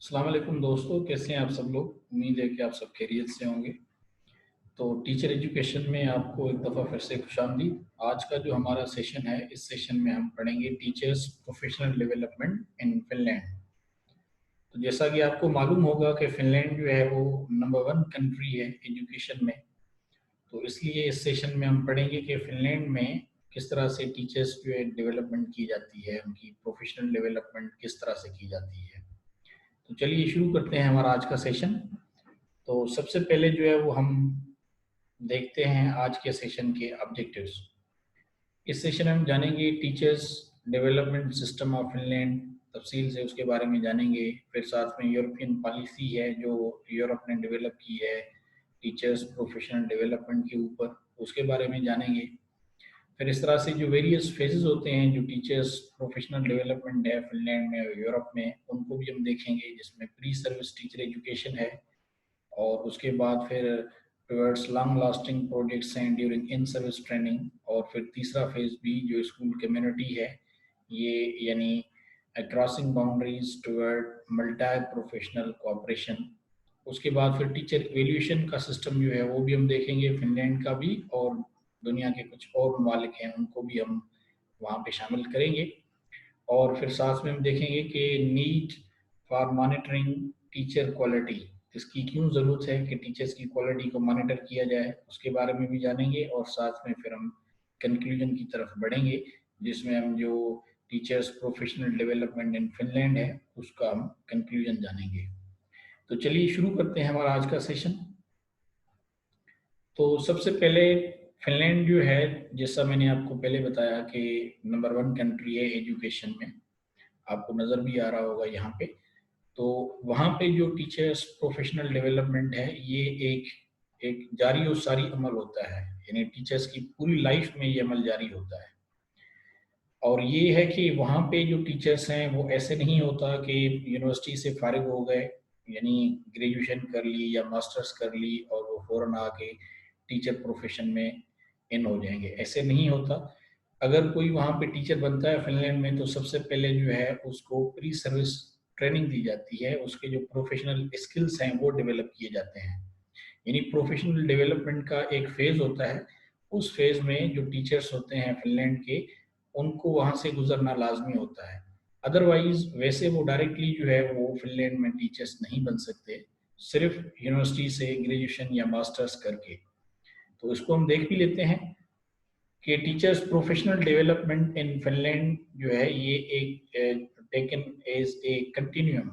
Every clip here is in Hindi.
अस्सलाम वालेकुम दोस्तों, कैसे हैं आप सब लोग। उम्मीद है कि आप सब खैरियत से होंगे। तो टीचर एजुकेशन में आपको एक दफ़ा फिर से खुशामदीद। आज का जो हमारा सेशन है, इस सेशन में हम पढ़ेंगे teachers professional development in Finland. तो जैसा कि आपको मालूम होगा कि फिनलैंड जो है वो नंबर 1 कंट्री है एजुकेशन में। तो इसलिए इस सेशन में हम पढ़ेंगे कि फिनलैंड में किस तरह से टीचर्स जो है डेवलपमेंट की जाती है, उनकी प्रोफेशनल डेवलपमेंट किस तरह से की जाती है। तो चलिए शुरू करते हैं हमारा आज का सेशन। तो सबसे पहले जो है वो हम देखते हैं आज के सेशन के ऑब्जेक्टिव्स। इस सेशन में हम जानेंगे teachers development system of Finland, तफसील से उसके बारे में जानेंगे। फिर साथ में यूरोपियन पॉलिसी है जो यूरोप ने डेवलप की है टीचर्स प्रोफेशनल डेवलपमेंट के ऊपर, उसके बारे में जानेंगे। फिर इस तरह से जो वेरियस फेजेस होते हैं जो टीचर्स प्रोफेशनल डेवलपमेंट है फिनलैंड में और यूरोप में, उनको भी हम देखेंगे, जिसमें प्री सर्विस टीचर एजुकेशन है और उसके बाद फिर टुवर्ड्स लॉन्ग लास्टिंग प्रोजेक्ट्स हैं ड्यूरिंग इन सर्विस ट्रेनिंग। और फिर तीसरा फेज भी जो स्कूल कम्युनिटी है ये, यानी crossing boundaries toward multi professional cooperation. उसके बाद फिर टीचर इवेल्यूशन का सिस्टम जो है वो भी हम देखेंगे, फिनलैंड का भी और दुनिया के कुछ और ममालिक हैं उनको भी हम वहाँ पे शामिल करेंगे। और फिर साथ में हम देखेंगे कि need for monitoring teacher quality, इसकी क्यों ज़रूरत है कि टीचर्स की क्वालिटी को मॉनिटर किया जाए, उसके बारे में भी जानेंगे। और साथ में फिर हम कंक्लूजन की तरफ बढ़ेंगे, जिसमें हम जो teachers professional development in Finland है उसका हम कंक्लूजन जानेंगे। तो चलिए शुरू करते हैं हमारा आज का सेशन। तो सबसे पहले फिनलैंड जो है, जैसा मैंने आपको पहले बताया कि नंबर 1 कंट्री है एजुकेशन में, आपको नज़र भी आ रहा होगा यहाँ पे। तो वहाँ पे जो टीचर्स प्रोफेशनल डेवलपमेंट है ये एक एक जारी और सारी अमल होता है, यानी टीचर्स की पूरी लाइफ में ये अमल जारी होता है। और ये है कि वहाँ पे जो टीचर्स हैं वो ऐसे नहीं होता कि यूनिवर्सिटी से फारिग हो गए, यानी ग्रेजुएशन कर ली या मास्टर्स कर ली और वो फ़ौरन आके टीचर प्रोफेशन में इन हो जाएंगे, ऐसे नहीं होता। अगर कोई वहाँ पे टीचर बनता है फिनलैंड में तो सबसे पहले जो है उसको प्री सर्विस ट्रेनिंग दी जाती है, उसके जो प्रोफेशनल स्किल्स हैं वो डेवलप किए जाते हैं। यानी प्रोफेशनल डेवलपमेंट का एक फेज़ होता है, उस फेज़ में जो टीचर्स होते हैं फिनलैंड के, उनको वहाँ से गुज़रना लाज़मी होता है। अदरवाइज़ वैसे वो डायरेक्टली जो है वो फिनलैंड में टीचर्स नहीं बन सकते, सिर्फ़ यूनिवर्सिटी से ग्रेजुएशन या मास्टर्स करके। तो इसको हम देख भी लेते हैं कि teachers professional development in Finland जो है ये एक टेकन एज़ ए कंटिन्यूअम,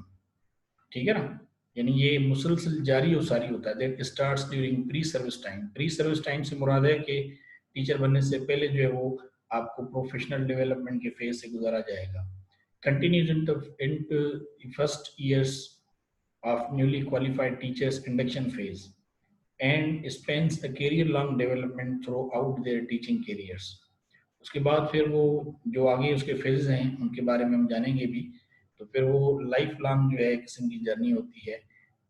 ठीक है ना? यानी ये मुसलसल जारी और सारी होता है। That starts during pre service time. Pre service time से मुराद है कि टीचर बनने से पहले जो है वो आपको प्रोफेशनल डेवलपमेंट के फेज से गुजारा जाएगा। Continues into first years of newly qualified teachers induction phase and Spence a career long development through out there teaching careers. उसके बाद फिर वो जो आगे उसके फेजेस हैं उनके बारे में हम जानेंगे भी। तो फिर वो लाइफ लॉन्ग जो है किस्म की जर्नी होती है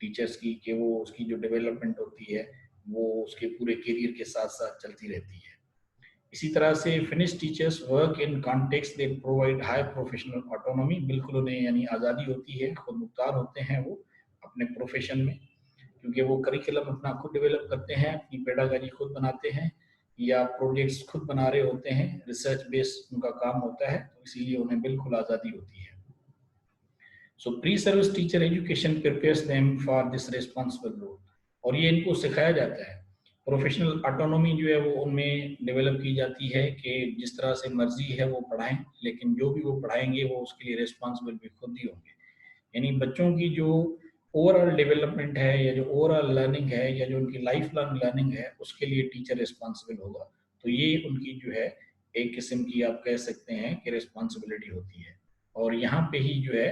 टीचर्स की, कि वो उसकी जो डेवलपमेंट होती है वो उसके पूरे करियर के साथ साथ चलती रहती है। इसी तरह से finish teachers work in context they provide high professional autonomy, बिल्कुल उन्हें यानी आज़ादी होती है, खुद मुख्तार होते हैं वो अपने प्रोफेशन में, क्योंकि वो करिकुलम अपना खुद डेवलप करते हैं, अपनी पेडागॉजी खुद बनाते हैं या प्रोजेक्ट्स खुद बना रहे होते हैं, रिसर्च बेस्ड उनका काम होता है, तो इसीलिए उन्हें बिल्कुल आज़ादी होती है। So pre service teacher education prepares them for this responsible role, और ये इनको सिखाया जाता है। प्रोफेशनल ऑटोनॉमी जो है वो उनमें डेवलप की जाती है कि जिस तरह से मर्जी है वो पढ़ाएं, लेकिन जो भी वो पढ़ाएंगे वो उसके लिए रिस्पॉन्सिबल भी खुद ही होंगे। यानी बच्चों की जो ओवरऑल डेवलपमेंट है या जो ओवरऑल लर्निंग है या जो उनकी लाइफ लॉन्ग लर्निंग है उसके लिए टीचर रिस्पॉन्सिबल होगा। तो ये उनकी जो है एक किस्म की आप कह सकते हैं कि रिस्पॉन्सिबिलिटी होती है। और यहाँ पे ही जो है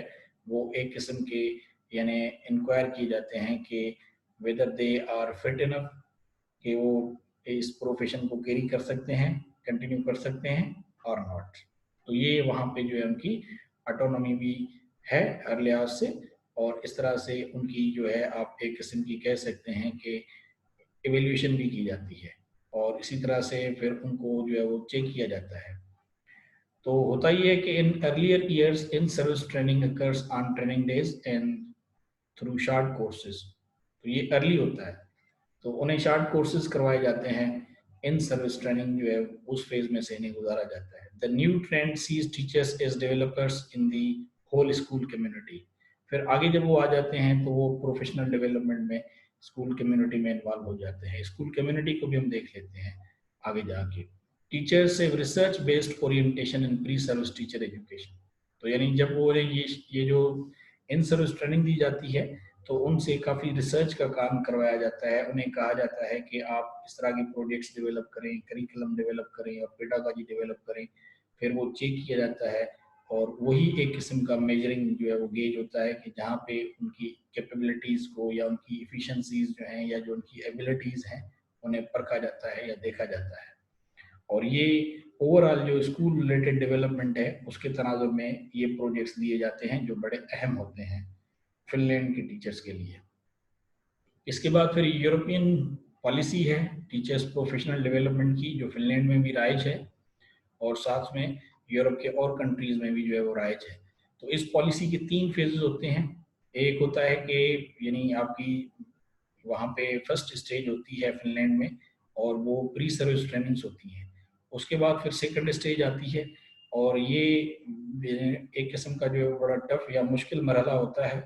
वो एक किस्म के यानी इंक्वायर किए जाते हैं कि whether they are fit enough, कि वो इस प्रोफेशन को कैरी कर सकते हैं, कंटिन्यू कर सकते हैं और नॉट। तो ये वहाँ पे जो है उनकी ऑटोनॉमी भी है हर लिहाज से, और इस तरह से उनकी जो है आप एक किस्म की कह सकते हैं कि एवेल्यूएशन भी की जाती है, और इसी तरह से फिर उनको जो है वो चेक किया जाता है। तो होता ही है कि in earlier years in service training occurs on training days and through short courses. तो ये अर्ली होता है, तो उन्हें शॉर्ट कोर्सेज करवाए जाते हैं। इन सर्विस ट्रेनिंग जो है उस फेज में से इन्हें गुजारा जाता है। The new trend sees teachers as developers in the whole school community. फिर आगे जब वो आ जाते हैं तो वो प्रोफेशनल डेवलपमेंट में स्कूल कम्युनिटी में इन्वॉल्व हो जाते हैं। स्कूल कम्युनिटी को भी हम देख लेते हैं आगे जाके। Teachers have research based orientation in pre service teacher education. तो यानी जब वो ये जो इन सर्विस ट्रेनिंग दी जाती है तो उनसे काफ़ी रिसर्च का काम करवाया जाता है। उन्हें कहा जाता है कि आप इस तरह के प्रोजेक्ट्स डेवलप करें, करिकुलम डेवलप करें और पेडागॉजी डेवलप करें। फिर वो चेक किया जाता है और वही एक किस्म का मेजरिंग जो है वो गेज होता है कि जहाँ पे उनकी कैपेबिलिटीज़ को या उनकी एफिशिएंसीज जो हैं या जो उनकी एबिलिटीज़ हैं उन्हें परखा जाता है या देखा जाता है। और ये ओवरऑल जो स्कूल रिलेटेड डेवलपमेंट है उसके तनाजुर में ये प्रोजेक्ट्स दिए जाते हैं जो बड़े अहम होते हैं फिनलैंड के टीचर्स के लिए। इसके बाद फिर यूरोपियन पॉलिसी है टीचर्स प्रोफेशनल डेवलपमेंट की, जो फिनलैंड में भी राइज है और साथ में यूरोप के और कंट्रीज में भी जो है वो राइज है। तो इस पॉलिसी के 3 फेजेस होते हैं। एक होता है कि यानी आपकी वहाँ पे फर्स्ट स्टेज होती है फिनलैंड में और वो प्री सर्विस ट्रेनिंग्स होती हैं। उसके बाद फिर सेकंड स्टेज आती है और ये एक किस्म का जो है बड़ा टफ या मुश्किल मरहला होता है।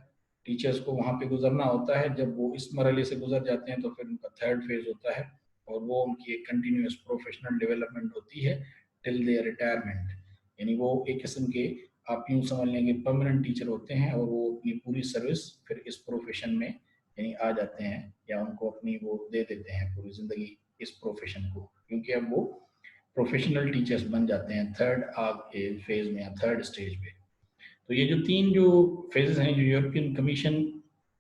टीचर्स को वहाँ पे गुजरना होता है। जब वो इस मरहले से गुजर जाते हैं तो फिर उनका थर्ड फेज होता है और वो उनकी एक कंटिन्यूस प्रोफेशनल डेवलपमेंट होती है टिल देयर रिटायरमेंट। यानी वो एक किस्म के आप यूँ समझ लेंगे परमानेंट टीचर होते हैं और वो अपनी पूरी सर्विस फिर इस प्रोफेशन में यानी आ जाते हैं या उनको अपनी वो दे देते हैं पूरी ज़िंदगी इस प्रोफेशन को, क्योंकि अब वो प्रोफेशनल टीचर्स बन जाते हैं थर्ड फेज में या थर्ड स्टेज पे। तो ये जो 3 जो फेजेस हैं जो यूरोपियन कमीशन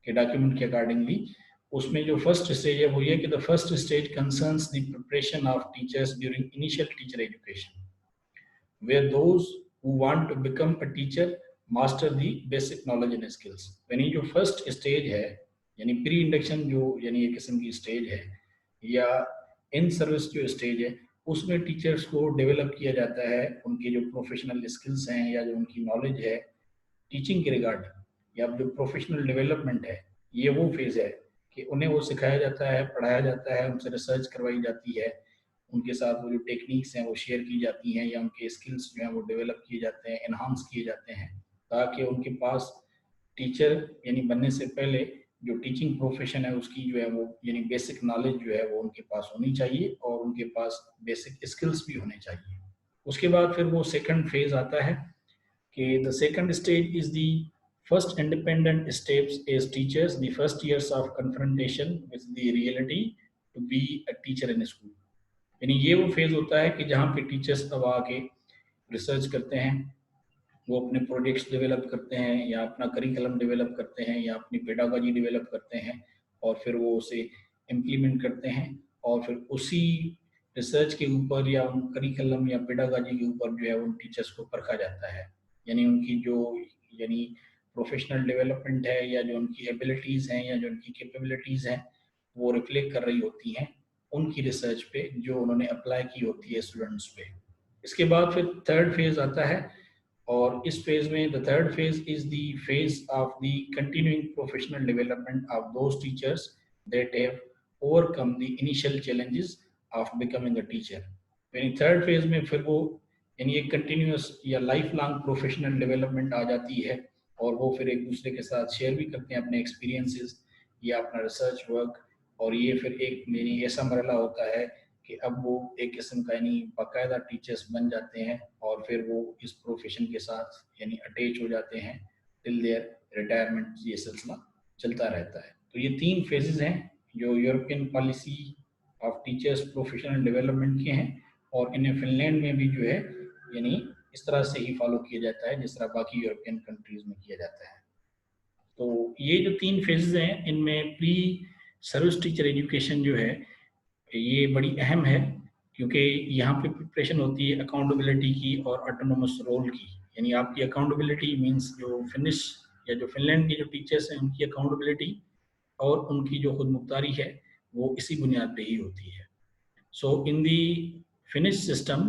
के डॉक्यूमेंट के अकॉर्डिंगली, उसमें जो फर्स्ट स्टेज है वो ये कि the first stage concerns the preparation of teachers during initial teacher education where those who want to become a teacher master the basic knowledge and skills। यानी जो फर्स्ट स्टेज है यानी प्री इंडक्शन जो यानी एक किस्म की स्टेज है या इन सर्विस जो स्टेज है उसमें टीचर्स को डेवलप किया जाता है। उनके जो प्रोफेशनल स्किल्स हैं या जो उनकी नॉलेज है टीचिंग के रिगार्ड या जो प्रोफेशनल डेवलपमेंट है, ये वो फेज़ है कि उन्हें वो सिखाया जाता है, पढ़ाया जाता है, उनसे रिसर्च करवाई जाती है, उनके साथ वो जो टेक्निक्स हैं वो शेयर की जाती हैं या उनके स्किल्स जो हैं वो डेवलप किए जाते हैं, एनहांस किए जाते हैं, ताकि उनके पास टीचर यानी बनने से पहले जो टीचिंग प्रोफेशन है उसकी जो है वो यानी बेसिक नॉलेज जो है वो उनके पास होनी चाहिए और उनके पास बेसिक स्किल्स भी होने चाहिए। उसके बाद फिर वो सेकंड फेज़ आता है कि the second stage is the first independent steps as teachers, the first years of confrontation with the reality to be a teacher in a school। यानी ये वो फेज होता है कि जहाँ पे टीचर्स अब आके रिसर्च करते हैं, वो अपने प्रोजेक्ट्स डेवलप करते हैं या अपना करिकुलम डेवलप करते हैं या अपनी पेडागॉजी डेवलप करते हैं और फिर वो उसे इम्प्लीमेंट करते हैं और फिर उसी रिसर्च के ऊपर या उन करिकुलम या पेडागॉजी के ऊपर जो है उन टीचर्स को परखा जाता है। यानी उनकी जो यानी प्रोफेशनल डेवलपमेंट है या जो उनकी एबिलिटीज़ हैं या जो उनकी कैपेबिलिटीज़ हैं वो रिफ्लेक्ट कर रही होती हैं उनकी रिसर्च पे जो उन्होंने अप्लाई की होती है स्टूडेंट्स पे। इसके बाद फिर थर्ड फेज आता है और इस फेज में the third phase is the phase of the continuing professional development of those teachers that have overcome the initial challenges of becoming a teacher. यानी थर्ड फेज में फिर वो यानी एक कंटिन्यूस या लाइफ लॉन्ग प्रोफेशनल डेवलपमेंट आ जाती है और वो फिर एक दूसरे के साथ शेयर भी करते हैं अपने एक्सपीरियंसेस या अपना रिसर्च वर्क। और ये फिर एक यानी ऐसा मरला होता है कि अब वो एक किस्म का यानी बाकायदा टीचर्स बन जाते हैं और फिर वो इस प्रोफेशन के साथ यानी अटैच हो जाते हैं टिल देयर रिटायरमेंट। ये सिलसिला चलता रहता है। तो ये 3 फेजेस हैं जो European policy of teachers professional development के हैं और इन्हें फिनलैंड में भी जो है यानी इस तरह से ही फॉलो किया जाता है जिस तरह बाकी यूरोपियन कंट्रीज में किया जाता है। तो ये जो 3 फेजेस हैं इनमें प्री सर्विस टीचर एजुकेशन जो है ये बड़ी अहम है क्योंकि यहाँ पे प्रिपरेशन होती है अकाउंटेबिलिटी की और ऑटोनोमस रोल की। यानी आपकी अकाउंटेबिलिटी मींस जो फिनिश या जो फिनलैंड के जो टीचर्स हैं उनकी अकाउंटेबिलिटी और उनकी जो खुद मुख्तारी है वो इसी बुनियाद पे ही होती है। So in the Finnish system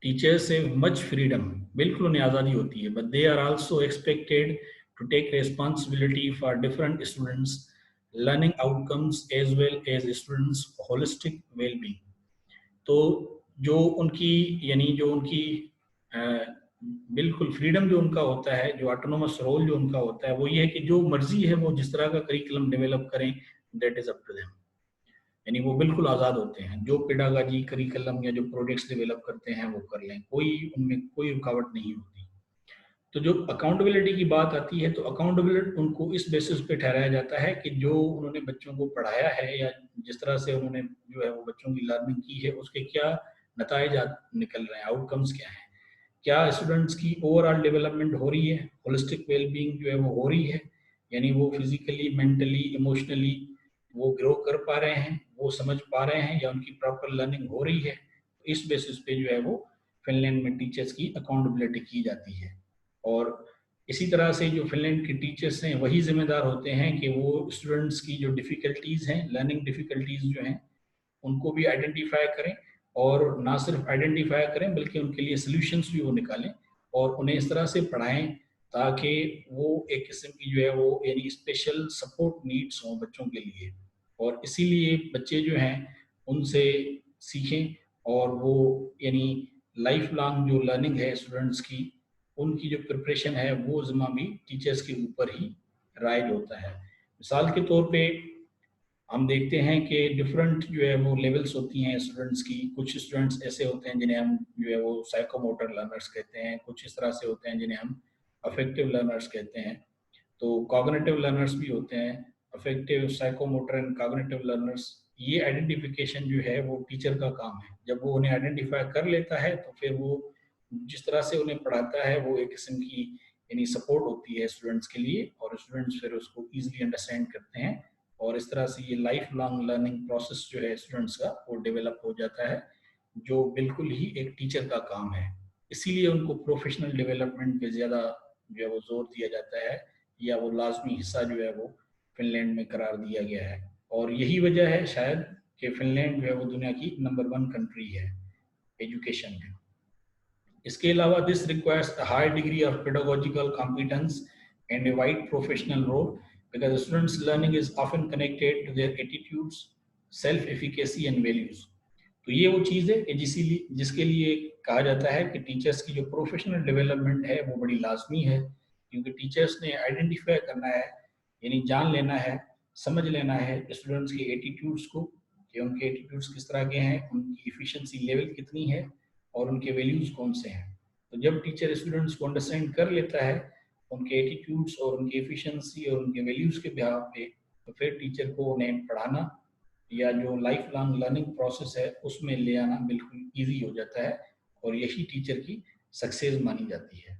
teachers have much freedom, बिल्कुल उन्हें आज़ादी होती है, but they are also expected to take responsibility for different students' learning outcomes as well as students' holistic well-being. तो जो उनकी यानी जो उनकी बिल्कुल फ्रीडम जो उनका होता है, जो ऑटोनोमस रोल जो उनका होता है, वो ये है कि जो मर्जी है वो जिस तरह का करिकुलम डेवलप करें, that is up to them. यानी वो बिल्कुल आज़ाद होते हैं, जो पेडागॉजी करिकुलम या जो प्रोजेक्ट्स डेवलप करते हैं वो कर लें, कोई उनमें कोई रुकावट नहीं होती। तो जो अकाउंटेबिलिटी की बात आती है, तो अकाउंटेबिलिटी उनको इस बेसिस पे ठहराया जाता है कि जो उन्होंने बच्चों को पढ़ाया है या जिस तरह से उन्होंने जो है वो बच्चों की लर्निंग की है, उसके क्या नताइज निकल रहे हैं, आउटकम्स क्या हैं, क्या स्टूडेंट्स की ओवरऑल डेवलपमेंट हो रही है, होलिस्टिक वेलबींग जो है वो हो रही है, यानी वो फिजिकली, मेंटली, इमोशनली वो ग्रो कर पा रहे हैं, वो समझ पा रहे हैं, या उनकी प्रॉपर लर्निंग हो रही है। इस बेसिस पे जो है वो फिनलैंड में टीचर्स की अकाउंटेबिलिटी की जाती है। और इसी तरह से जो फिनलैंड के टीचर्स हैं वही जिम्मेदार होते हैं कि वो स्टूडेंट्स की जो डिफ़िकल्टीज़ हैं, लर्निंग डिफ़िकल्टीज़ जो हैं, उनको भी आइडेंटिफाई करें, और ना सिर्फ आइडेंटिफाई करें बल्कि उनके लिए सॉल्यूशंस भी वो निकालें और उन्हें इस तरह से पढ़ाएं ताकि वो एक किस्म की जो है वो यानी स्पेशल सपोर्ट नीड्स हों बच्चों के लिए, और इसीलिए बच्चे जो हैं उनसे सीखें, और वो यानी लाइफ लॉन्ग जो लर्निंग है स्टूडेंट्स की, उनकी जो प्रिपरेशन है वो ज़िम्मा भी टीचर्स के ऊपर ही राइज होता है। मिसाल के तौर पे हम देखते हैं कि डिफरेंट जो है वो लेवल्स होती हैं स्टूडेंट्स की। कुछ स्टूडेंट्स ऐसे होते हैं जिन्हें हम जो है वो साइकोमोटर लर्नर्स कहते हैं, कुछ इस तरह से होते हैं जिन्हें हम अफेक्टिव लर्नर्स कहते हैं। तो कॉग्निटिव लर्नर्स भी होते हैं, affective, psychomotor and cognitive learners. ये आइडेंटिफिकेशन जो है वो टीचर का काम है। जब वो उन्हें आइडेंटिफाई कर लेता है तो फिर वो जिस तरह से उन्हें पढ़ाता है वो एक किस्म की यानी सपोर्ट होती है स्टूडेंट्स के लिए, और स्टूडेंट्स फिर उसको ईजिली अंडरस्टैंड करते हैं, और इस तरह से ये लाइफ लॉन्ग लर्निंग प्रोसेस जो है स्टूडेंट्स का वो डेवलप हो जाता है, जो बिल्कुल ही एक टीचर का काम है। इसीलिए उनको प्रोफेशनल डेवलपमेंट पे ज़्यादा जो है वो जोर दिया जाता है, या वो लाजमी हिस्सा जो है वो फिनलैंड में करार दिया गया है। और यही वजह है शायद कि फिनलैंड जो है वो दुनिया की नंबर 1 कंट्री है एजुकेशन में। इसके अलावा this requires a high degree of pedagogical competence and a wide professional role, because the students learning is often connected to their attitudes, self efficacy and values। तो ये वो चीज़ है कि जिसके लिए कहा जाता है कि टीचर्स की जो प्रोफेशनल डेवलपमेंट है वो बड़ी लाजमी है, क्योंकि टीचर्स ने आइडेंटिफाई करना है, यानी जान लेना है, समझ लेना है स्टूडेंट्स के एटीट्यूड्स को, कि उनके एटीट्यूड्स किस तरह के हैं, उनकी इफ़िशिएंसी लेवल कितनी है, और उनके वैल्यूज़ कौन से हैं। तो जब टीचर स्टूडेंट्स को अंडरस्टैंड कर लेता है उनके एटीट्यूड्स और उनकी एफिशिएंसी और उनके वैल्यूज़ के बिहाव पे, तो फिर टीचर को उन्हें पढ़ाना या जो लाइफ लॉन्ग लर्निंग प्रोसेस है उसमें ले आना बिल्कुल ईजी हो जाता है, और यही टीचर की सक्सेस मानी जाती है।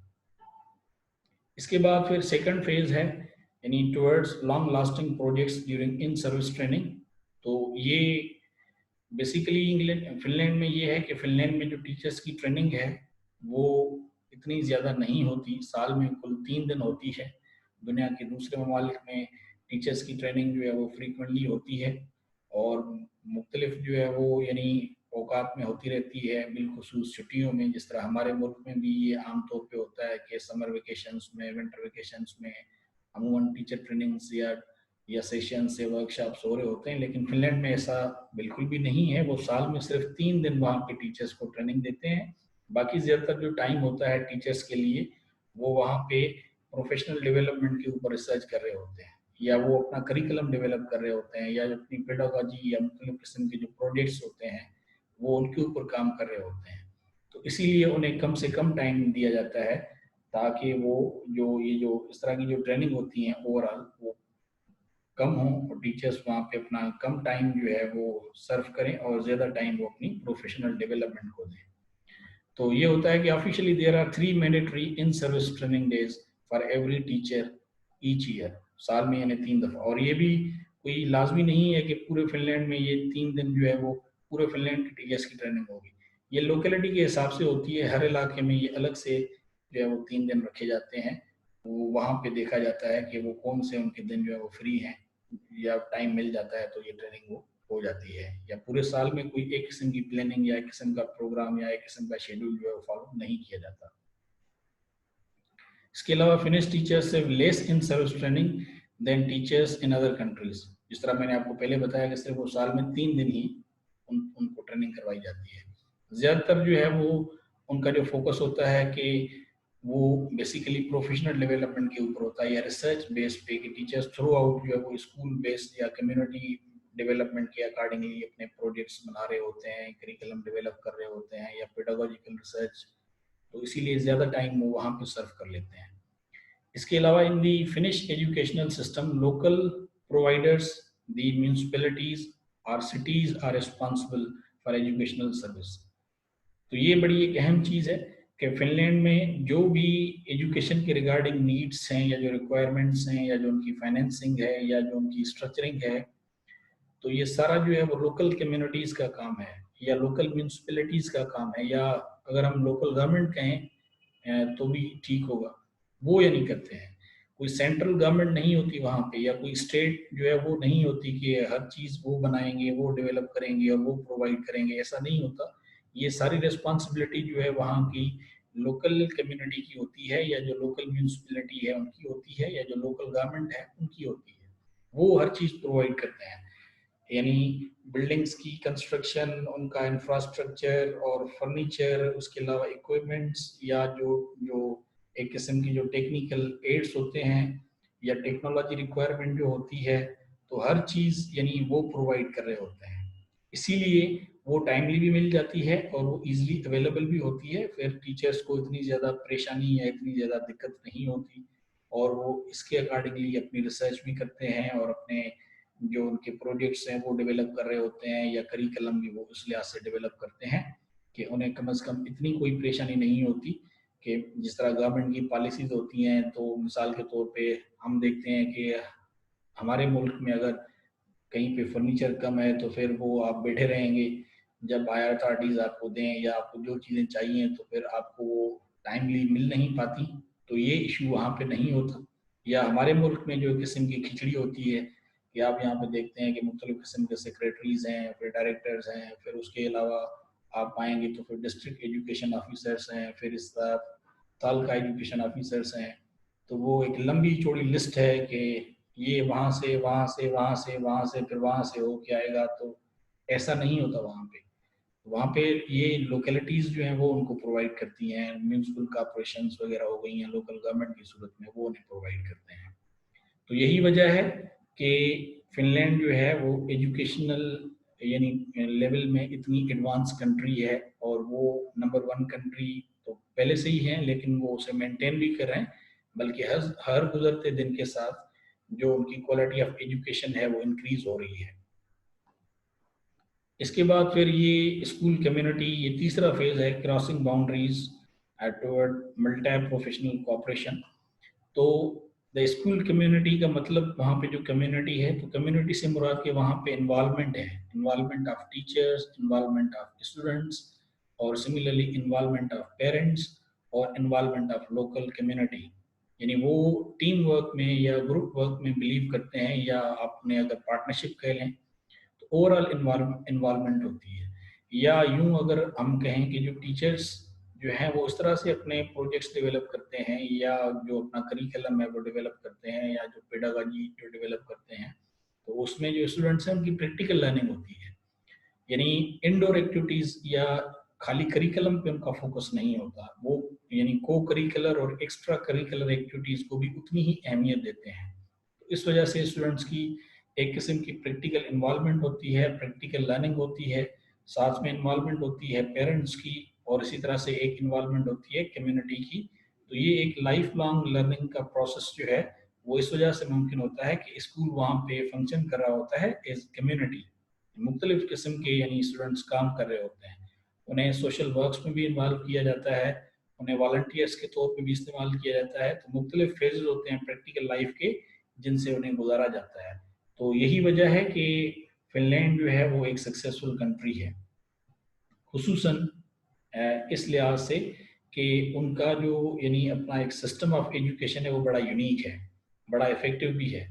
इसके बाद फिर सेकंड फेज है यानी towards long lasting projects during in service training. तो ये बेसिकली इंग्लैंड फिनलैंड में ये है कि फिनलैंड में जो टीचर्स की ट्रेनिंग है वो इतनी ज़्यादा नहीं होती, साल में कुल 3 दिन होती है। दुनिया के दूसरे ममालिक में टीचर्स की ट्रेनिंग जो है वो फ्रीक्वेंटली होती है, और मुख्तलिफ जो है वो यानी औकात में होती रहती है, बिलखुसूस छुट्टियों में। जिस तरह हमारे मुल्क में भी ये आम तौर पे होता है कि समर वेकेशंस में, विंटर वेकेशंस में अमूमन टीचर ट्रेनिंग्स या सेशन से वर्कशॉप्स हो रहे होते हैं, लेकिन फिनलैंड में ऐसा बिल्कुल भी नहीं है। वो साल में सिर्फ 3 दिन वहाँ पे टीचर्स को ट्रेनिंग देते हैं। बाकी ज़्यादातर जो टाइम होता है टीचर्स के लिए वो वहाँ पे प्रोफेशनल डेवलपमेंट के ऊपर रिसर्च कर रहे होते हैं, या वो अपना करिकुलम डेवलप कर रहे होते हैं, या अपनी पेडागॉजी या मुख्तलिफ किस्म के जो प्रोजेक्ट्स होते हैं वो उनके ऊपर काम कर रहे होते हैं। तो इसीलिए उन्हें कम से कम टाइम दिया जाता है ताकि वो जो इस तरह की जो ट्रेनिंग होती है ओवरऑल वो कम हो, और टीचर्स वहाँ पे अपना कम टाइम जो है वो सर्व करें और ज़्यादा टाइम वो अपनी प्रोफेशनल डेवलपमेंट को दें। तो ये होता है कि officially there are 3 mandatory in service training days for every teacher each year. साल में यानी 3 दफ़ा। और ये भी कोई लाजमी नहीं है कि पूरे फिनलैंड में ये 3 दिन जो है वो पूरे फिनलैंड के टीचर्स की ट्रेनिंग होगी। ये लोकेलिटी के हिसाब से होती है, हर इलाके में ये अलग से जो है वो 3 दिन रखे जाते हैं। वो वहाँ पे देखा जाता है कि वो कौन से उनके दिन जो है वो फ्री हैं या टाइम मिल जाता है, तो ये ट्रेनिंग वो हो जाती है। या पूरे साल में कोई एक किस्म की प्लानिंग या एक किस्म का प्रोग्राम या एक किस्म का शेड्यूल जो है वो फॉलो नहीं किया जाता। इसके अलावा Finnish teachers have less in service training than teachers in other countries. जिस तरह मैंने आपको पहले बताया कि सिर्फ वो साल में 3 दिन ही उनको ट्रेनिंग करवाई जाती है। ज़्यादातर जो है वो उनका जो फोकस होता है कि वो बेसिकली प्रोफेशनल डेवलपमेंट के ऊपर होता है या रिसर्च बेस पे, कि टीचर्स थ्रू आउट जो है वो स्कूल बेस्ड या कम्युनिटी डेवलपमेंट के अकॉर्डिंगली अपने प्रोजेक्ट्स बना रहे होते हैं, करिकुलम डेवलप कर रहे होते हैं या पेडागोजिकल रिसर्च, तो इसीलिए ज़्यादा टाइम वो वहाँ पे सर्व कर लेते हैं। इसके अलावा in the Finnish educational system local providers, the municipalities और cities are responsible for educational service. तो ये बड़ी एक अहम चीज़ है कि फिनलैंड में जो भी एजुकेशन के रिगार्डिंग नीड्स हैं या जो रिक्वायरमेंट्स हैं या जो उनकी फाइनेंसिंग है या जो उनकी स्ट्रक्चरिंग है, तो ये सारा जो है वो लोकल कम्युनिटीज़ का काम है या लोकल म्यूनसिपैलिटीज़ का काम है, या अगर हम लोकल गवर्नमेंट कहें तो भी ठीक होगा, वो ये नहीं करते हैं। कोई सेंट्रल गवर्नमेंट नहीं होती वहाँ पे, या कोई स्टेट जो है वो नहीं होती कि हर चीज़ वो बनाएंगे, वो डेवलप करेंगे और वो प्रोवाइड करेंगे, ऐसा नहीं होता। ये सारी रिस्पॉन्सिबिलिटी जो है वहाँ की लोकल कम्युनिटी की होती है, या जो लोकल म्यूनसिपैलिटी है उनकी होती है, या जो लोकल गवर्नमेंट है उनकी होती है। वो हर चीज़ प्रोवाइड करते हैं, यानी बिल्डिंग्स की कंस्ट्रक्शन, उनका इंफ्रास्ट्रक्चर और फर्नीचर, उसके अलावा इक्विपमेंट्स या जो जो एक किस्म की जो टेक्निकल एड्स होते हैं या टेक्नोलॉजी रिक्वायरमेंट जो होती है, तो हर चीज़ यानी वो प्रोवाइड कर रहे होते हैं। इसीलिए वो टाइमली भी मिल जाती है और वो इजीली अवेलेबल भी होती है, फिर टीचर्स को इतनी ज़्यादा परेशानी या इतनी ज़्यादा दिक्कत नहीं होती, और वो इसके अकॉर्डिंगली अपनी रिसर्च भी करते हैं और अपने जो उनके प्रोजेक्ट्स हैं वो डेवलप कर रहे होते हैं, या करिकुलम भी वो उस लिहाज से डेवलप करते हैं कि उन्हें कम से कम इतनी कोई परेशानी नहीं होती कि जिस तरह गवर्नमेंट की पॉलिसीज होती हैं। तो मिसाल के तौर पे हम देखते हैं कि हमारे मुल्क में अगर कहीं पे फर्नीचर कम है तो फिर वो आप बैठे रहेंगे जब हायर अथॉरिटीज आपको दें या आपको जो चीज़ें चाहिए, तो फिर आपको वो टाइमली मिल नहीं पाती, तो ये इशू वहाँ पे नहीं होता। या हमारे मुल्क में जो किस्म की खिचड़ी होती है कि आप यहाँ पे देखते हैं कि मुख्तलिफ किस्म के सेक्रेटरीज हैं, फिर डायरेक्टर्स हैं, फिर उसके अलावा आप पाएंगे तो फिर डिस्ट्रिक्ट एजुकेशन ऑफिसर्स हैं, फिर इस तरह तालका एजुकेशन ऑफिसर्स हैं। तो वो एक लंबी चौड़ी लिस्ट है कि ये वहाँ से वहाँ से वहाँ से वहाँ से फिर वहाँ से हो के आएगा, तो ऐसा नहीं होता वहाँ पे। वहाँ पे ये लोकेलिटीज़ जो हैं वो उनको प्रोवाइड करती हैं, म्यूनसिपल कॉर्पोरेशंस वगैरह हो गई हैं, लोकल गवर्नमेंट की सूरत में वो उन्हें प्रोवाइड करते हैं। तो यही वजह है कि फिनलैंड जो है वो एजुकेशनल यानी लेवल में इतनी एडवांस कंट्री है, और वो नंबर 1 कंट्री तो पहले से ही है, लेकिन वो उसे मेंटेन भी कर रहे हैं, बल्कि हर गुजरते दिन के साथ जो उनकी क्वालिटी ऑफ एजुकेशन है वो इंक्रीज हो रही है। इसके बाद फिर ये स्कूल कम्युनिटी, ये तीसरा फेज है, crossing boundaries toward multi professional cooperation. तो द स्कूल कम्युनिटी का मतलब वहाँ पे जो कम्युनिटी है, तो कम्युनिटी से मुराद के वहाँ पे इन्वॉल्वमेंट है, involvement of teachers, involvement of students, और सिमिलरली इन्वॉल्वमेंट ऑफ पेरेंट्स और इन्वॉल्वमेंट ऑफ लोकल कम्युनिटी। यानी वो टीम वर्क में या ग्रुप वर्क में बिलीव करते हैं, या आपने अगर पार्टनरशिप कह लें तो ओवरऑल इन्वॉल्वमेंट होती है। या यूं अगर हम कहें कि जो टीचर्स जो हैं वो इस तरह से अपने प्रोजेक्ट्स डेवलप करते हैं या जो अपना करिकुलम है वो डेवलप करते हैं या जो पेडागॉजी जो डेवलप करते हैं, तो उसमें जो स्टूडेंट्स हैं उनकी प्रैक्टिकल लर्निंग होती है। यानी इंडोर एक्टिविटीज या खाली करिकुलम पे उनका फोकस नहीं होता, वो यानी को करिकुलर और एक्स्ट्रा करिकुलर एक्टिविटीज को भी उतनी ही अहमियत देते हैं। तो इस वजह से स्टूडेंट्स की एक किस्म की प्रैक्टिकल इन्वॉल्वमेंट होती है, प्रैक्टिकल लर्निंग होती है, साथ में इन्वॉल्वमेंट होती है पेरेंट्स की, और इसी तरह से एक इन्वॉल्वमेंट होती है कम्युनिटी की। तो ये एक लाइफ लॉन्ग लर्निंग का प्रोसेस जो है वो इस वजह से मुमकिन होता है कि स्कूल वहाँ पे फंक्शन कर रहा होता है एज कम्युनिटी। मुख्तलिफ किस्म के यानी स्टूडेंट्स काम कर रहे होते हैं, उन्हें सोशल वर्क्स में भी इन्वॉल्व किया जाता है, उन्हें वॉल्टियर्स के तौर पे भी इस्तेमाल किया जाता है। तो मुख्तलिफ फेजेस होते हैं प्रैक्टिकल लाइफ के जिनसे उन्हें गुजारा जाता है। तो यही वजह है कि फिनलैंड जो है वो एक सक्सेसफुल कंट्री है, खुसूसन इस लिहाज से कि उनका जो यानी अपना एक सिस्टम ऑफ एजुकेशन है वो बड़ा यूनिक है, बड़ा इफेक्टिव भी है,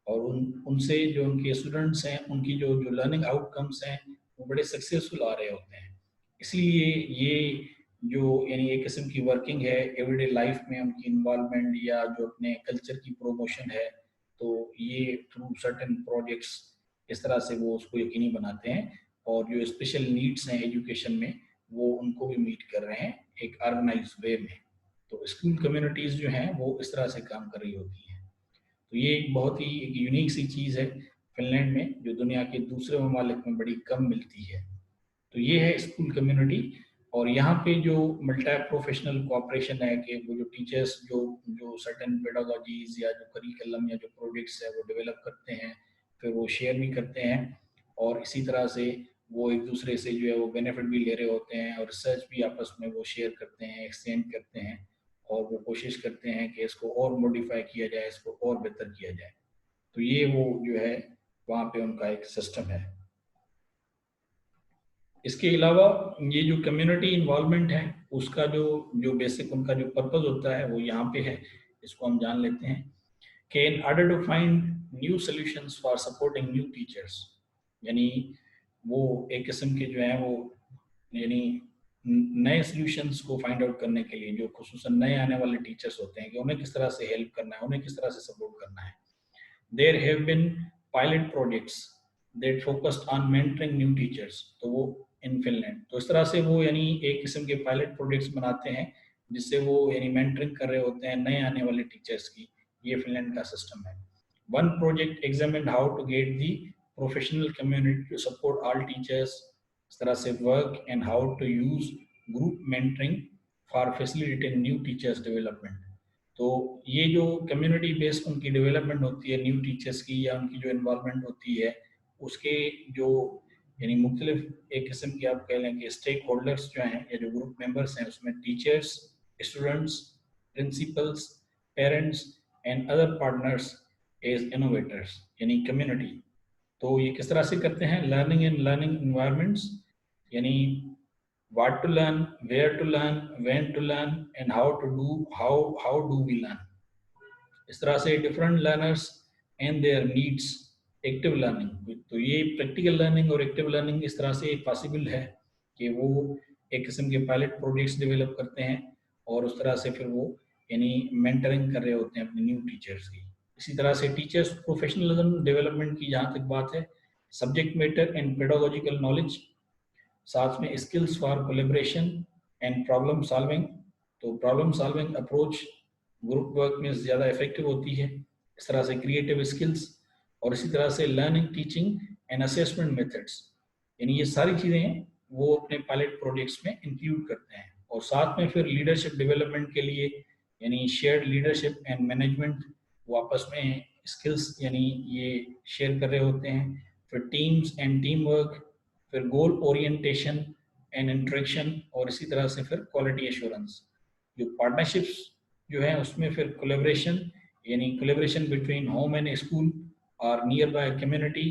और उनसे जो उनके स्टूडेंट्स हैं उनकी जो जो लर्निंग आउटकम्स हैं वो बड़े सक्सेसफुल आ रहे होते हैं। इसीलिए ये जो यानी एक किस्म की वर्किंग है एवरीडे लाइफ में उनकी इन्वॉल्वमेंट या जो अपने कल्चर की प्रोमोशन है, तो ये थ्रू सर्टेन प्रोजेक्ट्स इस तरह से वो उसको यकीनी बनाते हैं। और जो स्पेशल नीड्स हैं एजुकेशन में वो उनको भी मीट कर रहे हैं एक ऑर्गेनाइज वे में। तो स्कूल कम्युनिटीज़ जो हैं वो इस तरह से काम कर रही होती हैं। तो ये एक बहुत ही एक यूनिक सी चीज़ है फिनलैंड में, जो दुनिया के दूसरे ममालिक में बड़ी कम मिलती है। तो ये है स्कूल कम्युनिटी। और यहाँ पे जो मल्टी प्रोफेशनल कोऑपरेशन है कि वो जो टीचर्स जो जो सर्टेन पेडागोजीज या जो करिकुलम या जो प्रोजेक्ट्स है वो डेवलप करते हैं, फिर वो शेयर भी करते हैं। और इसी तरह से वो एक दूसरे से जो है वो बेनिफिट भी ले रहे होते हैं और रिसर्च भी आपस में वो शेयर करते हैं, एक्सचेंज करते हैं। और वो कोशिश करते हैं कि इसको और मॉडिफाई किया जाए, इसको और बेहतर किया जाए। तो ये वो जो है वहाँ पे उनका एक सिस्टम है। इसके अलावा ये जो कम्युनिटी इन्वॉल्वमेंट है उसका जो जो बेसिक उनका जो पर्पस होता है वो यहाँ पे है। इसको हम जान लेते हैं कि in order to find new solutions for supporting new teachers, यानी वो एक किस्म के जो है वो यानी नए सॉल्यूशंस को फाइंड आउट करने के लिए जो खुसूसन नए आने वाले टीचर्स होते हैं कि उन्हें किस तरह से हेल्प करना है, उन्हें किस तरह से सपोर्ट करना है। There have been pilot projects that focused on mentoring new teachers, तो वो इन फिनलैंड, तो इस तरह से वो यानी एक किस्म के पायलट प्रोजेक्ट्स बनाते हैं जिससे वो यानी मेंटरिंग कर रहे होते हैं नए आने वाले टीचर्स की। ये फिनलैंड का सिस्टम है। One project examined how to get the professional community to support all teachers, इस तरह से work and how to use group mentoring for facilitating new teachers development. तो ये जो कम्युनिटी बेस्ड उनकी डेवलपमेंट होती है न्यू टीचर्स की या उनकी जो इन्वॉल्वमेंट होती है उसके जो यानी मुख्तलिफ एक किस्म की आप कह लें कि स्टेक होल्डर्स जो हैं या जो ग्रुप मेंबर्स हैं उसमें teachers, students, principals, parents and other partners as innovators, यानी कम्युनिटी। तो ये किस तरह से करते हैं लर्निंग इन लर्निंग इन्वायरमेंट्स, यानी what to learn, where to learn, when to learn and how do we learn। इस तरह से different learners and there needs, active learning. तो ये प्रैक्टिकल लर्निंग और एक्टिव लर्निंग इस तरह से पॉसिबल है कि वो एक किस्म के पायलट प्रोजेक्ट्स डेवलप करते हैं और उस तरह से फिर वो यानी मेंटरिंग कर रहे होते हैं अपने न्यू टीचर्स की। इसी तरह से टीचर्स प्रोफेशनलिज्म डेवलपमेंट की जहाँ तक बात है, subject matter and pedagogical knowledge, साथ में skills for collaboration and problem solving. तो problem solving approach group work में ज़्यादा इफेक्टिव होती है। इस तरह से क्रिएटिव स्किल्स और इसी तरह से learning, teaching and assessment methods, यानी ये सारी चीज़ें वो अपने पायलट प्रोजेक्ट्स में इंक्लूड करते हैं। और साथ में फिर लीडरशिप डेवलपमेंट के लिए यानी शेयर्ड लीडरशिप एंड मैनेजमेंट, वो आपस में स्किल्स यानी ये शेयर कर रहे होते हैं। फिर टीम्स एंड टीम वर्क, फिर गोल ओरिएंटेशन एंड इंटरेक्शन और इसी तरह से फिर क्वालिटी एश्योरेंस। जो पार्टनरशिप्स जो है उसमें फिर कोलेब्रेशन, यानी collaboration between home and school और नियर बाय कम्युनिटी,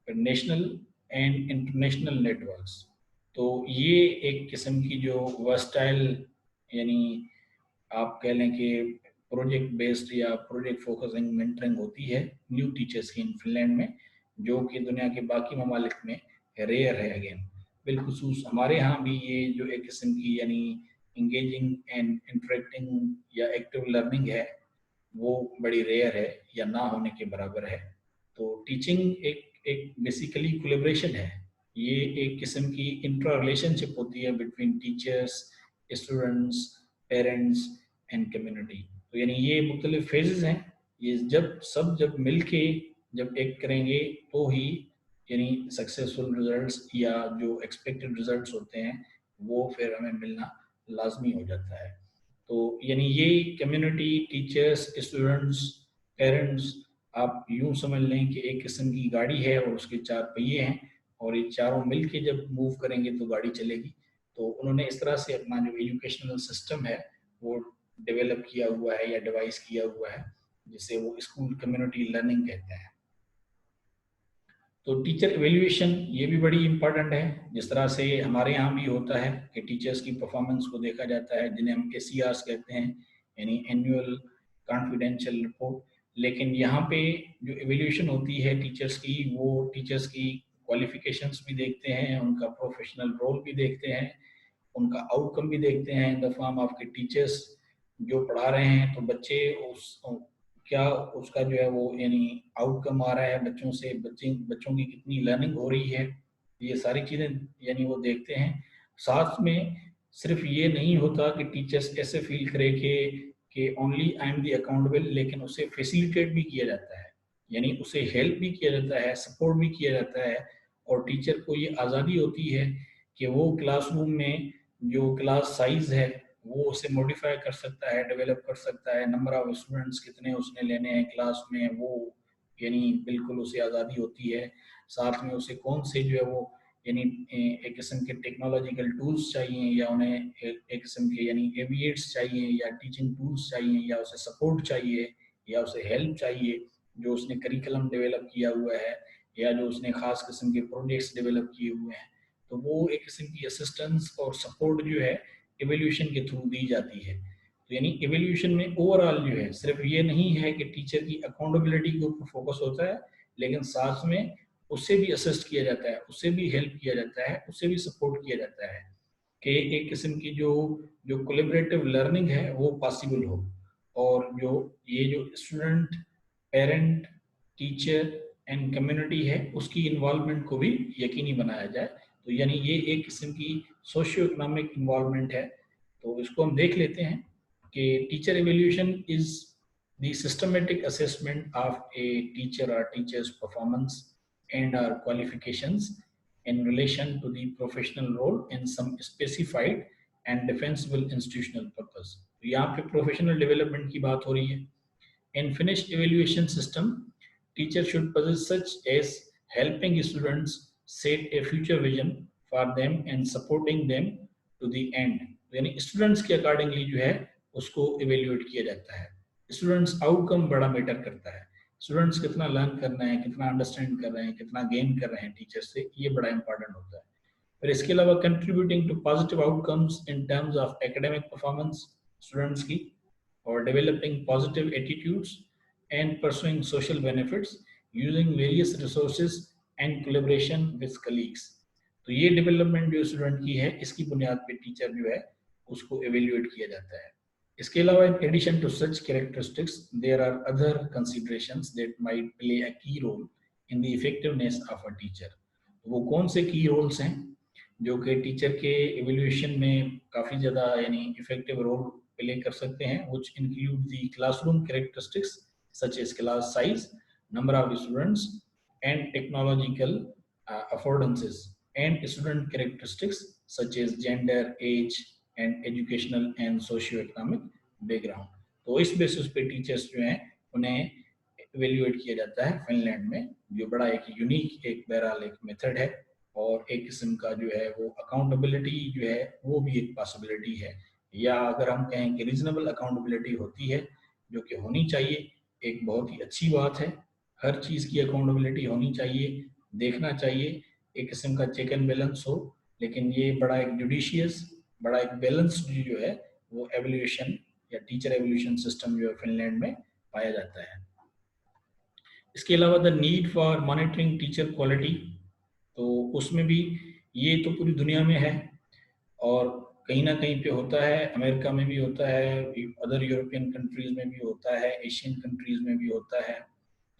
फिर नेशनल एंड इंटरनेशनल नेटवर्क्स। तो ये एक किस्म की जो वर्सटाइल यानी आप कह लें कि प्रोजेक्ट बेस्ड या प्रोजेक्ट फोकसिंग मेंटरिंग होती है न्यू टीचर्स की इन फिनलैंड में, जो कि दुनिया के बाकी ममालिक में रेयर है अगेन। बिलखुसूस हमारे यहाँ भी ये जो एक किस्म की यानी इंगेजिंग एंड इंटरेक्टिंग या एक्टिव लर्निंग है वो बड़ी रेयर है या ना होने के बराबर है। तो टीचिंग एक एक बेसिकली कोलेब्रेशन है। ये एक किस्म की इंट्रा रिलेशनशिप होती है between teachers, students, parents and community. तो यानी ये मुख्तलिफ फेजेस हैं, ये जब मिल के जब एक करेंगे तो ही यानी सक्सेसफुल रिजल्ट्स या जो एक्सपेक्टेड रिजल्ट्स होते हैं वो फिर हमें मिलना लाजमी हो जाता है। तो यानी ये कम्युनिटी, टीचर्स, स्टूडेंट्स, पेरेंट्स, आप यूं समझ लें कि एक किस्म की गाड़ी है और उसके चार पहिए हैं और ये चारों मिल के जब मूव करेंगे तो गाड़ी चलेगी। तो उन्होंने इस तरह से अपना जो एजुकेशनल सिस्टम है वो डेवलप किया हुआ है या डिवाइस किया हुआ है जिसे वो स्कूल कम्युनिटी लर्निंग कहते हैं। तो टीचर एवेल्यूएशन ये भी बड़ी इंपॉर्टेंट है, जिस तरह से हमारे यहाँ भी होता है कि टीचर्स की परफॉर्मेंस को देखा जाता है जिन्हें हम ACRs कहते हैं, यानी एनुअल कॉन्फिडेंशियल रिपोर्ट। लेकिन यहाँ पे जो एवेल्यूएशन होती है टीचर्स की, वो टीचर्स की क्वालिफिकेशंस भी देखते हैं, उनका प्रोफेशनल रोल भी देखते हैं उनका आउटकम भी देखते हैं इन द फॉर्म ऑफ के टीचर्स जो पढ़ा रहे हैं, तो बच्चे उस क्या उसका जो है वो यानी आउटकम आ रहा है बच्चों से, बच्चों की कितनी लर्निंग हो रही है, ये सारी चीज़ें यानी वो देखते हैं। साथ में सिर्फ ये नहीं होता कि टीचर्स ऐसे फील करे कि only I am the accountable, लेकिन उसे फैसिलिटेट भी किया जाता है, यानी उसे हेल्प भी किया जाता है, सपोर्ट भी किया जाता है। और टीचर को ये आज़ादी होती है कि वो क्लासरूम में जो क्लास साइज है वो उसे मॉडिफाई कर सकता है, डेवलप कर सकता है, नंबर ऑफ स्टूडेंट्स कितने उसने लेने हैं क्लास में, वो यानी बिल्कुल उसे आज़ादी होती है। साथ में उसे कौन से जो है वो यानी एक किस्म के टेक्नोलॉजिकल टूल्स चाहिए, या उन्हें एक किस्म के यानी एविएट्स चाहिए, या टीचिंग टूल्स चाहिए, या उसे सपोर्ट चाहिए, या उसे हेल्प चाहिए जो उसने करिकुलम डेवलप किया हुआ है, या जो उसने खास किस्म के प्रोजेक्ट्स डेवलप किए हुए हैं, तो वो एक किस्म की असिस्टेंस और सपोर्ट जो है एवोल्यूशन के थ्रू दी जाती है। तो यानी एवोल्यूशन में ओवरऑल जो है सिर्फ ये नहीं है कि टीचर की अकाउंटेबिलिटी के ऊपर फोकस होता है, लेकिन साथ में उससे भी असिस्ट किया जाता है, उससे भी हेल्प किया जाता है, उससे भी सपोर्ट किया जाता है कि एक किस्म की जो जो कोलेबरेटिव लर्निंग है वो पॉसिबल हो, और जो ये जो student, parent, teacher and community है उसकी इन्वॉल्वमेंट को भी यकीनी बनाया जाए। तो यानी ये एक किस्म की सोशियो इकोनॉमिक इन्वॉल्वमेंट है। तो इसको हम देख लेते हैं कि teacher evaluation is the systematic assessment of a teacher और teachers performance and our qualifications in relation to the professional role in some specified and defensible institutional purpose। तो यहाँ पे प्रोफेशनल डेवलपमेंट की बात हो रही है। In finished evaluation system, teacher should possess such as helping students set a future vision for them and supporting them to the end। यानी स्टूडेंट्स के अकॉर्डिंगली जो है उसको इवेल्युएट किया जाता है। स्टूडेंट्स आउटकम बड़ा मैटर करता है, स्टूडेंट्स कितना लर्न करना है, कितना अंडरस्टैंड कर रहे हैं, कितना गेन कर रहे हैं टीचर से, ये बड़ा इंपॉर्टेंट होता है। फिर इसके अलावा contributing to positive outcomes in terms of academic performance students की, और developing positive attitudes and pursuing social benefits using various resources and collaboration with colleagues। तो ये डेवलपमेंट जो स्टूडेंट की है इसकी बुनियाद पे टीचर जो है उसको एवेल्युएट किया जाता है। इसके अलावा in addition to such characteristics there are other considerations that might play a key role in the effectiveness of a teacher। वो कौन से की रोल्स हैं जो कि टीचर के एवेल्यूएशन में काफ़ी ज़्यादा यानी इफेक्टिव रोल प्ले कर सकते हैं, which include the classroom characteristics such as class size, number of students, and technological affordances, and student characteristics such as gender, age, and educational and socio-economic background। तो इस बेसिस पे टीचर्स जो हैं उन्हें इवेल्युएट किया जाता है फिनलैंड में, जो बड़ा एक यूनिक एक बहरहाल एक मेथड है, और एक किस्म का जो है वो अकाउंटेबिलिटी जो है वो भी एक पॉसिबिलिटी है, या अगर हम कहें कि रीजनेबल अकाउंटेबिलिटी होती है, जो कि होनी चाहिए, एक बहुत ही अच्छी बात है। हर चीज़ की अकाउंटेबिलिटी होनी चाहिए, देखना चाहिए, एक किस्म का चेक एंड बैलेंस हो, लेकिन ये बड़ा एक जुडिशियस, बड़ा एक बैलेंस्ड जो है वो एवोल्यूशन या टीचर एवोल्यूशन सिस्टम जो है फिनलैंड में पाया जाता है। इसके अलावा the need for monitoring teacher quality, तो उसमें भी ये तो पूरी दुनिया में है, और कहीं ना कहीं पे होता है, अमेरिका में भी होता है, अदर यूरोपियन कंट्रीज में भी होता है, एशियन कंट्रीज में भी होता है।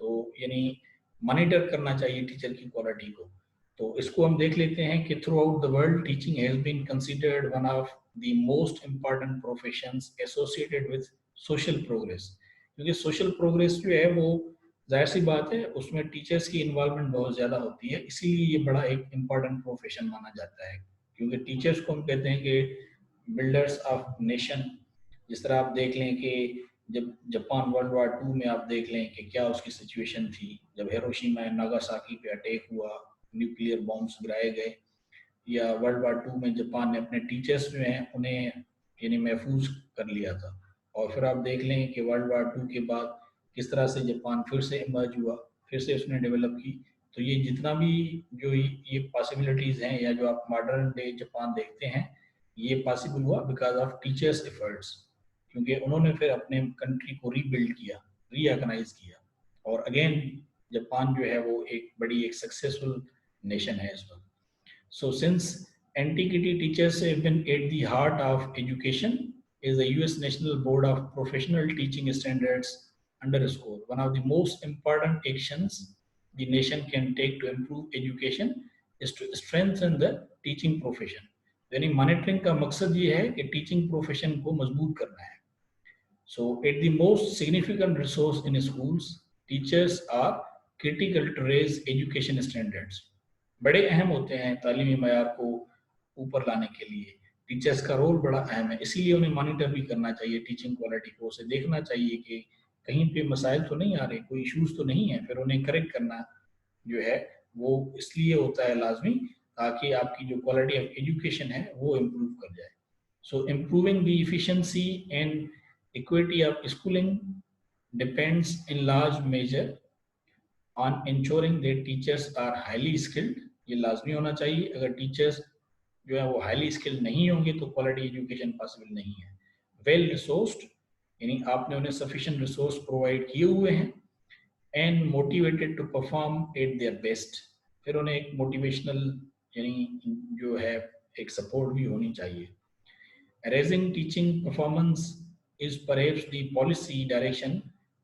तो यानी मॉनिटर करना चाहिए टीचर की क्वालिटी को। तो इसको हम देख लेते हैं कि throughout the world teaching has been considered one of the most important professions associated with social progress. क्योंकि सोशल प्रोग्रेस जो है वो जाहिर सी बात है उसमें टीचर्स की इन्वॉल्वमेंट बहुत ज़्यादा होती है, इसीलिए ये बड़ा एक इम्पॉर्टेंट प्रोफेशन माना जाता है। क्योंकि टीचर्स को हम कहते हैं कि बिल्डर्स ऑफ नेशन। जिस तरह आप देख लें कि जब जापान वर्ल्ड वार 2 में आप देख लें कि क्या उसकी सिचुएशन थी, जब हिरोशिमा एंड नागासाकी पे अटैक हुआ, न्यूक्लियर बॉम्ब्स गिराए गए, या वर्ल्ड वार 2 में जापान ने अपने टीचर्स जो हैं उन्हें यानी महफूज कर लिया था। और फिर आप देख लें कि वर्ल्ड वार 2 के बाद किस तरह से जापान फिर से इमर्ज हुआ, फिर से उसने डेवलप की। तो ये जितना भी जो ये पॉसिबिलिटीज़ हैं, या जो आप मॉडर्न डे जापान देखते हैं, ये पॉसिबल हुआ बिकॉज ऑफ टीचर्स एफर्ट्स, क्योंकि उन्होंने फिर अपने कंट्री को रीबिल्ड किया, रीऑर्गेनाइज किया, और अगेन जापान जो है वो एक बड़ी एक सक्सेसफुल नेशन है इस वक्त। So since Antiquity teachers have been at the heart of education is the US National Board of Professional Teaching Standards underscore. One of the most important actions the nation can take to improve education is to strengthen the teaching profession. यानी मॉनिटरिंग का मकसद ये है कि टीचिंग प्रोफेशन को मजबूत करना है. So at the most significant resource in schools, teachers are critical to raise education standards. बड़े अहम होते हैं तालीमी मयार को ऊपर लाने के लिए. टीचर्स का रोल बड़ा अहम है, इसीलिए उन्हें मॉनिटर भी करना चाहिए टीचिंग क्वालिटी को. उसे देखना चाहिए कि कहीं पे मसाइल तो नहीं आ रहे, कोई इश्यूज तो नहीं है, फिर उन्हें करेक्ट करना जो है वो इसलिए होता है लाजमी ताकि आपकी जो क्वालिटी ऑफ एजुकेशन है वो इम्प्रूव कर जाए. So improving the efficiency and equity of schooling depends in large measure on ensuring that teachers are highly skilled. ये लाजमी होना चाहिए. अगर टीचर्स जो है वो हाईली स्किल्ड नहीं होंगे तो क्वालिटी एजुकेशन पॉसिबल नहीं है. वेल रिसोर्स्ड यानी आपने उन्हें सफिशिएंट रिसोर्स प्रोवाइड किए हुए हैं. And motivated to perform at their best. फिर उन्हें एक मोटिवेशनल यानी जो है एक सपोर्ट भी होनी चाहिए. Raising teaching performance is perhaps the policy direction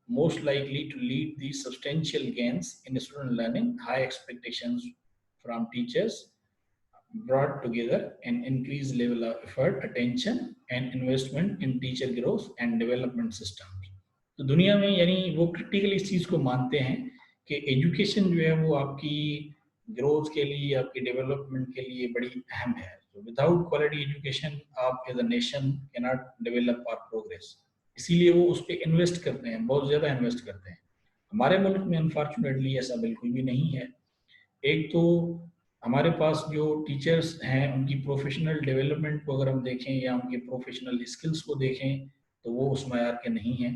most likely to lead the substantial gains in student learning. High expectations from teachers brought together an increased level of effort, attention and investment in teacher growth and development systems. तो दुनिया में यानी वो क्रिटिकली इस चीज़ को मानते हैं कि एजुकेशन जो है वो आपकी ग्रोथ के लिए, आपकी डेवलपमेंट के लिए बड़ी अहम है. So without quality education, आप as a nation cannot develop or progress. इसीलिए वो उस पर इन्वेस्ट करते हैं, बहुत ज़्यादा इन्वेस्ट करते हैं. हमारे मुल्क में अनफॉर्चुनेटली ऐसा बिल्कुल भी नहीं है. एक तो हमारे पास जो टीचर्स हैं उनकी प्रोफेशनल डेवलपमेंट को अगर हम देखें या उनके प्रोफेशनल स्किल्स को देखें तो वो उस मयार के नहीं हैं,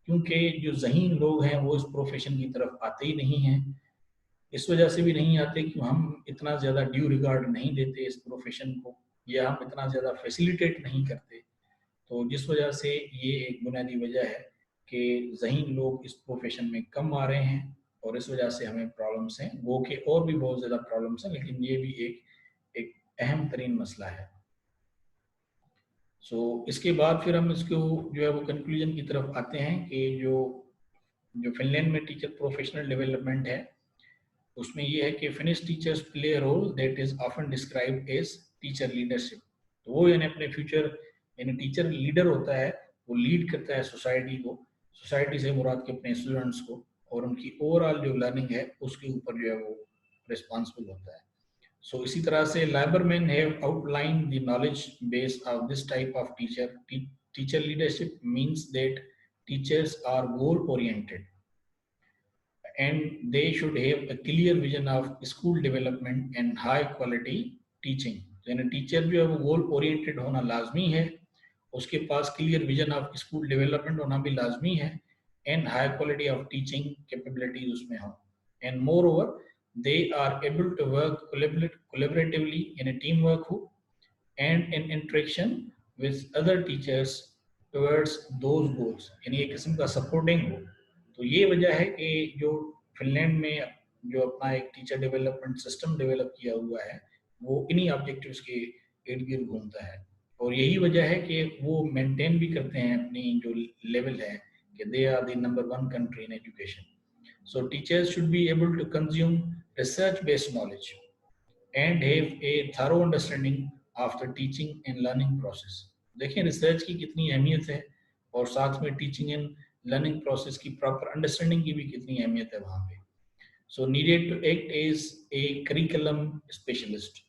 क्योंकि जो ज़हीन लोग हैं वो इस प्रोफेशन की तरफ आते ही नहीं हैं. इस वजह से भी नहीं आते कि हम इतना ज़्यादा ड्यू रिगार्ड नहीं देते इस प्रोफेशन को या हम इतना ज़्यादा फैसिलिटेट नहीं करते. तो जिस वजह से ये एक बुनियादी वजह है कि ज़हीन लोग इस प्रोफेशन में कम आ रहे हैं और इस वजह से हमें प्रॉब्लम्स हैं. वो के और भी बहुत ज़्यादा प्रॉब्लम्स हैं, लेकिन ये भी एक अहम तरीन मसला है. इसके बाद फिर हम इसको जो है वो कंक्लूजन की तरफ आते हैं कि जो फिनलैंड में टीचर प्रोफेशनल डेवलपमेंट है उसमें ये है कि Finnish teachers play a role that is often described as teacher leadership. तो वो यानी अपने फ्यूचर यानी टीचर लीडर होता है, वो लीड करता है सोसाइटी को. सोसाइटी से मुराद के अपने स्टूडेंट्स को और उनकी ओवरऑल जो लर्निंग है उसके ऊपर जो है वो रिस्पॉन्सिबल होता है. इसी तरह से Lieberman have outline the knowledge base of this type of teacher. Teacher leadership means that teachers are goal oriented and they should have a clear vision of school development and high quality teaching. यानी टीचर जो है वो गोल ओरिएंटेड होना लाजमी है, उसके पास clear vision of school development होना भी लाजमी है and high quality of teaching capabilities उसमें हो. And moreover they are able to work collaboratively in a team work हो and in interaction with other teachers towards those goals. यानी एक किस्म का सपोर्टिंग हो. तो ये वजह है कि जो फिनलैंड में जो अपना एक टीचर डेवलपमेंट सिस्टम डेवलप किया हुआ है वो इन्हीं ऑब्जेक्टिव्स के इर्द गिर्द घूमता है. और यही वजह है कि वो मेंटेन भी करते हैं अपनी जो लेवल है कि they are the number 1 country in education. So teachers should be able to consume research based knowledge and have a thorough understanding of the teaching and learning process. देखिए रिसर्च की कितनी अहमियत है और साथ में टीचिंग एंड लर्निंग प्रोसेस की प्रॉपर अंडरस्टैंडिंग की भी कितनी अहमियत है वहाँ पे. Needed to act as a curriculum specialist.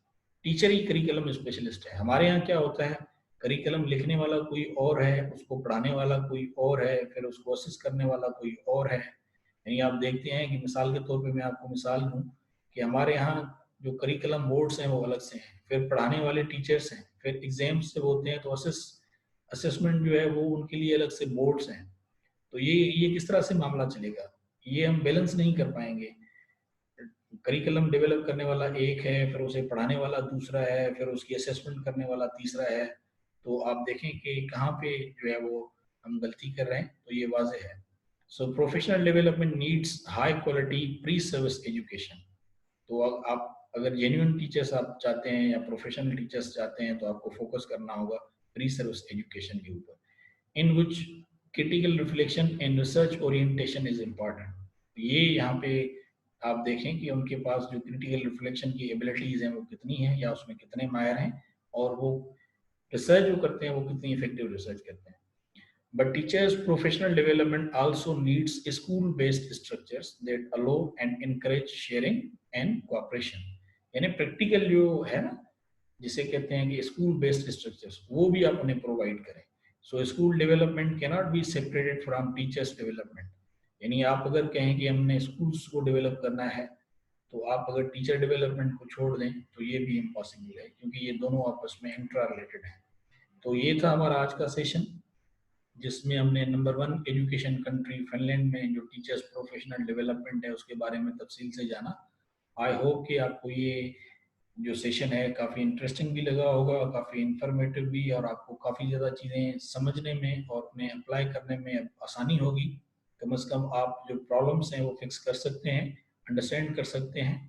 Teacher ही करिकुलम स्पेशलिस्ट है. हमारे यहाँ क्या होता है, करिकुलम लिखने वाला कोई और है, उसको पढ़ाने वाला कोई और है, फिर उसको असिस्ट करने वाला कोई और है. यानी आप देखते हैं कि मिसाल के तौर पे मैं आपको मिसाल दूँ कि हमारे यहाँ जो करिकुलम बोर्ड्स हैं वो अलग से हैं, फिर पढ़ाने वाले टीचर्स हैं, फिर एग्जाम्स जब होते हैं तो असेसमेंट जो है वो उनके लिए अलग से बोर्ड्स हैं. तो ये किस तरह से मामला चलेगा, ये हम बैलेंस नहीं कर पाएंगे. करिकुलम डेवलप करने वाला एक है, फिर उसे पढ़ाने वाला दूसरा है, फिर उसकी असेसमेंट करने वाला तीसरा है. तो आप देखें कि कहाँ पे जो है वो हम गलती कर रहे हैं, तो ये वाजह है. Professional development needs high quality pre service education. तो आप अगर जेन्युइन टीचर्स आप चाहते हैं या प्रोफेशनल टीचर्स चाहते हैं तो आपको फोकस करना होगा प्री सर्विस एजुकेशन के ऊपर, in which critical reflection and research orientation is important. ये यहाँ पे आप देखें कि उनके पास जो क्रिटिकल रिफ्लेक्शन की एबिलिटीज हैं वो कितनी है या उसमें कितने माहिर हैं, और वो रिसर्च जो करते हैं वो कितनी इफेक्टिव रिसर्च करते हैं। But teachers' professional development also needs school-based structures that allow and encourage sharing and cooperation. यानी प्रैक्टिकल जो है ना, जिसे कहते हैं कि स्कूल बेस्ड स्ट्रक्चर्स, वो भी आप उन्हें प्रोवाइड करें। So school development can not be separated from teachers development. यानी आप अगर कहें कि हमने स्कूल्स को डेवलप करना है, तो आप अगर टीचर डेवलपमेंट को छोड़ दें तो ये भी इम्पॉसिबल है, क्योंकि ये दोनों आपस में इंट्रा रिलेटेड है। तो ये था हमारा आज का सेशन, जिसमें हमने नंबर 1 एजुकेशन कंट्री फिनलैंड में जो टीचर्स प्रोफेशनल डेवलपमेंट है उसके बारे में तफसील से जाना। आई होप कि आपको ये जो सेशन है काफ़ी इंटरेस्टिंग भी लगा होगा, काफ़ी इंफॉर्मेटिव भी, और आपको काफ़ी ज़्यादा चीज़ें समझने में और उन्हें अप्लाई करने में आसानी होगी। कम से कम आप जो प्रॉब्लम्स हैं वो फिक्स कर सकते हैं, अंडरस्टैंड कर सकते हैं।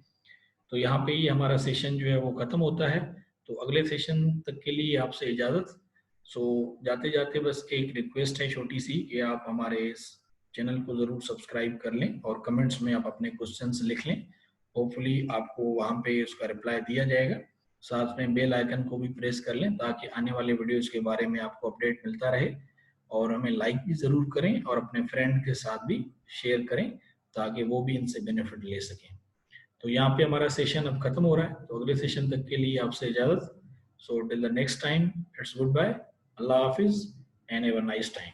तो यहाँ पे ही हमारा सेशन जो है वो ख़त्म होता है। तो अगले सेशन तक के लिए आपसे इजाज़त। सो जाते जाते बस एक रिक्वेस्ट है छोटी सी, कि आप हमारे इस चैनल को ज़रूर सब्सक्राइब कर लें और कमेंट्स में आप अपने क्वेश्चंस लिख लें। होपफुली आपको वहाँ पे उसका रिप्लाई दिया जाएगा। साथ में बेल आइकन को भी प्रेस कर लें ताकि आने वाले वीडियोज़ के बारे में आपको अपडेट मिलता रहे। और हमें लाइक भी ज़रूर करें और अपने फ्रेंड के साथ भी शेयर करें ताकि वो भी इनसे बेनिफिट ले सकें। तो यहाँ पे हमारा सेशन अब खत्म हो रहा है, तो अगले सेशन तक के लिए आपसे इजाज़त। So till the next time, it's goodbye, अल्लाह हाफिज़ and have a nice time.